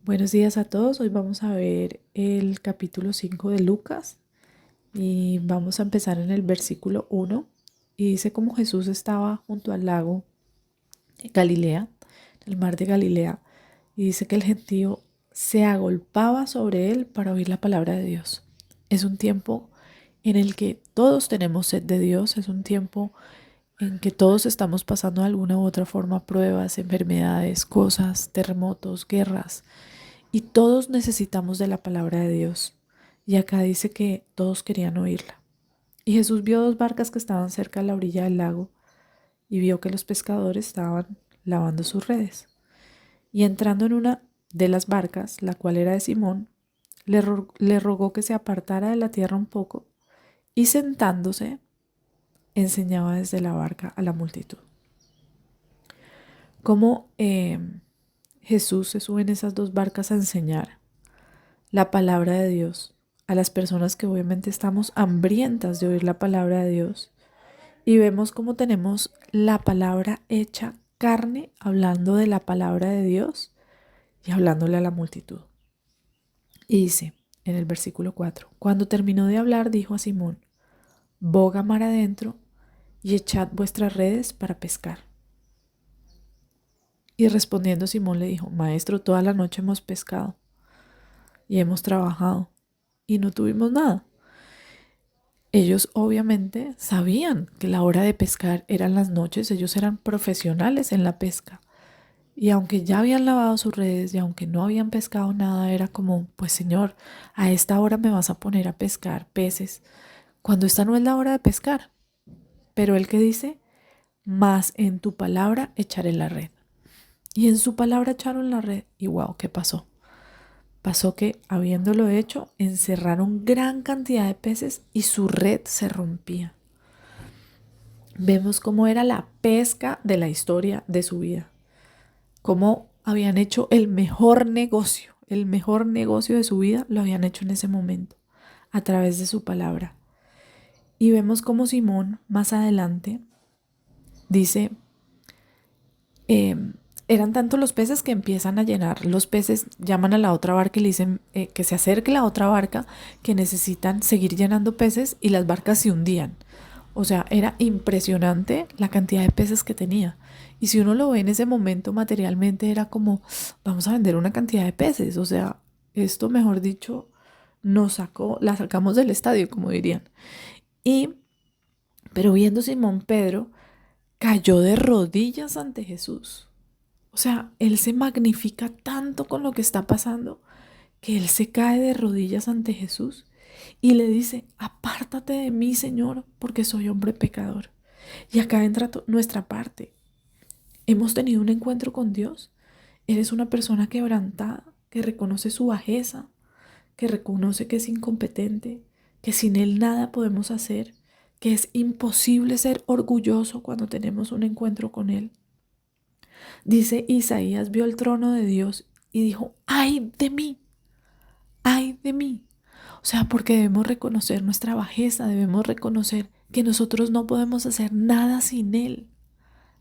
Buenos días a todos. Hoy vamos a ver el capítulo 5 de Lucas y vamos a empezar en el versículo 1 y dice como Jesús estaba junto al lago de Galilea, el mar de Galilea, y dice que el gentío se agolpaba sobre él para oír la palabra de Dios. Es un tiempo en el que todos tenemos sed de Dios, es un tiempo en que todos estamos pasando de alguna u otra forma pruebas, enfermedades, cosas, terremotos, guerras. Y todos necesitamos de la palabra de Dios. Y acá dice que todos querían oírla. Y Jesús vio dos barcas que estaban cerca de la orilla del lago y vio que los pescadores estaban lavando sus redes. Y entrando en una de las barcas, la cual era de Simón, le rogó que se apartara de la tierra un poco y sentándose enseñaba desde la barca a la multitud. Cómo Jesús se sube en esas dos barcas a enseñar la palabra de Dios a las personas que obviamente estamos hambrientas de oír la palabra de Dios y vemos cómo tenemos la palabra hecha carne hablando de la palabra de Dios y hablándole a la multitud. Y dice en el versículo 4, cuando terminó de hablar dijo a Simón, boga mar adentro y echad vuestras redes para pescar. Y respondiendo Simón le dijo, Maestro, toda la noche hemos pescado y hemos trabajado y no tuvimos nada. Ellos obviamente sabían que la hora de pescar eran las noches, ellos eran profesionales en la pesca. Y aunque ya habían lavado sus redes y aunque no habían pescado nada, era como, pues Señor, a esta hora me vas a poner a pescar peces, cuando esta no es la hora de pescar. Pero él que dice, más en tu palabra echaré la red. Y en su palabra echaron la red y wow, ¿qué pasó? Pasó que, habiéndolo hecho, encerraron gran cantidad de peces y su red se rompía. Vemos cómo era la pesca de la historia de su vida. Cómo habían hecho el mejor negocio de su vida lo habían hecho en ese momento, a través de su palabra. Y vemos cómo Simón, más adelante, dice, eran tantos los peces que empiezan a llenar. Los peces llaman a la otra barca y le dicen que se acerque la otra barca, que necesitan seguir llenando peces y las barcas se hundían. O sea, era impresionante la cantidad de peces que tenía. Y si uno lo ve en ese momento materialmente, era como, vamos a vender una cantidad de peces. O sea, esto, mejor dicho, la sacamos del estadio, como dirían. Y, pero viendo Simón Pedro, cayó de rodillas ante Jesús. O sea, él se magnifica tanto con lo que está pasando que él se cae de rodillas ante Jesús y le dice, apártate de mí, Señor, porque soy hombre pecador. Y acá entra nuestra parte. Hemos tenido un encuentro con Dios. Eres una persona quebrantada, que reconoce su bajeza, que reconoce que es incompetente, que sin Él nada podemos hacer, que es imposible ser orgulloso cuando tenemos un encuentro con Él. Dice Isaías vio el trono de Dios y dijo, ¡ay de mí! ¡Ay de mí! O sea, porque debemos reconocer nuestra bajeza, debemos reconocer que nosotros no podemos hacer nada sin Él.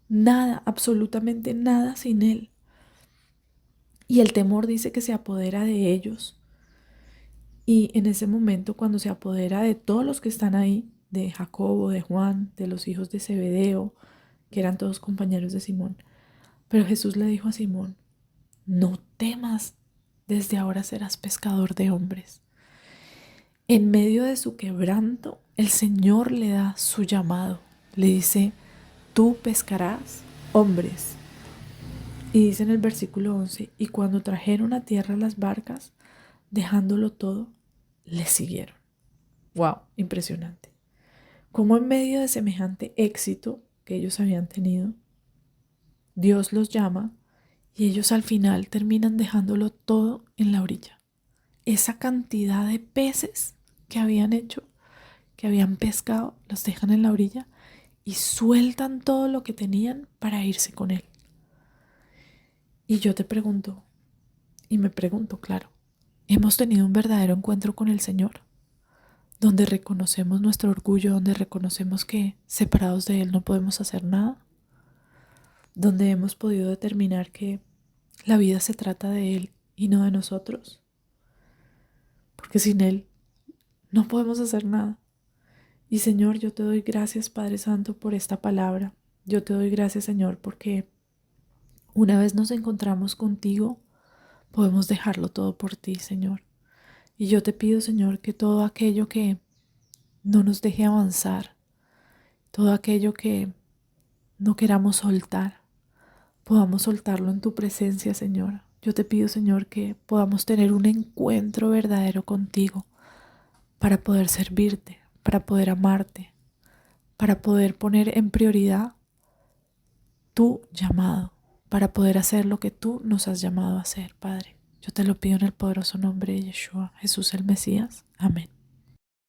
Nada, absolutamente nada sin Él. Y el temor dice que se apodera de ellos. Y en ese momento, cuando se apodera de todos los que están ahí, de Jacobo, de Juan, de los hijos de Zebedeo, que eran todos compañeros de Simón, pero Jesús le dijo a Simón, no temas, desde ahora serás pescador de hombres. En medio de su quebranto, el Señor le da su llamado. Le dice, tú pescarás hombres. Y dice en el versículo 11, y cuando trajeron a tierra las barcas, dejándolo todo, le siguieron. ¡Wow! Impresionante. Como en medio de semejante éxito que ellos habían tenido, Dios los llama y ellos al final terminan dejándolo todo en la orilla. Esa cantidad de peces que habían hecho, que habían pescado, los dejan en la orilla y sueltan todo lo que tenían para irse con Él. Y yo te pregunto, y me pregunto, claro, ¿hemos tenido un verdadero encuentro con el Señor? Donde reconocemos nuestro orgullo, donde reconocemos que separados de Él no podemos hacer nada, donde hemos podido determinar que la vida se trata de Él y no de nosotros, porque sin Él no podemos hacer nada. Y Señor, yo te doy gracias, Padre Santo, por esta palabra. Yo te doy gracias, Señor, porque una vez nos encontramos contigo, podemos dejarlo todo por ti, Señor. Y yo te pido, Señor, que todo aquello que no nos deje avanzar, todo aquello que no queramos soltar, podamos soltarlo en tu presencia, Señor. Yo te pido, Señor, que podamos tener un encuentro verdadero contigo para poder servirte, para poder amarte, para poder poner en prioridad tu llamado, para poder hacer lo que tú nos has llamado a hacer, Padre. Yo te lo pido en el poderoso nombre de Yeshua, Jesús el Mesías. Amén.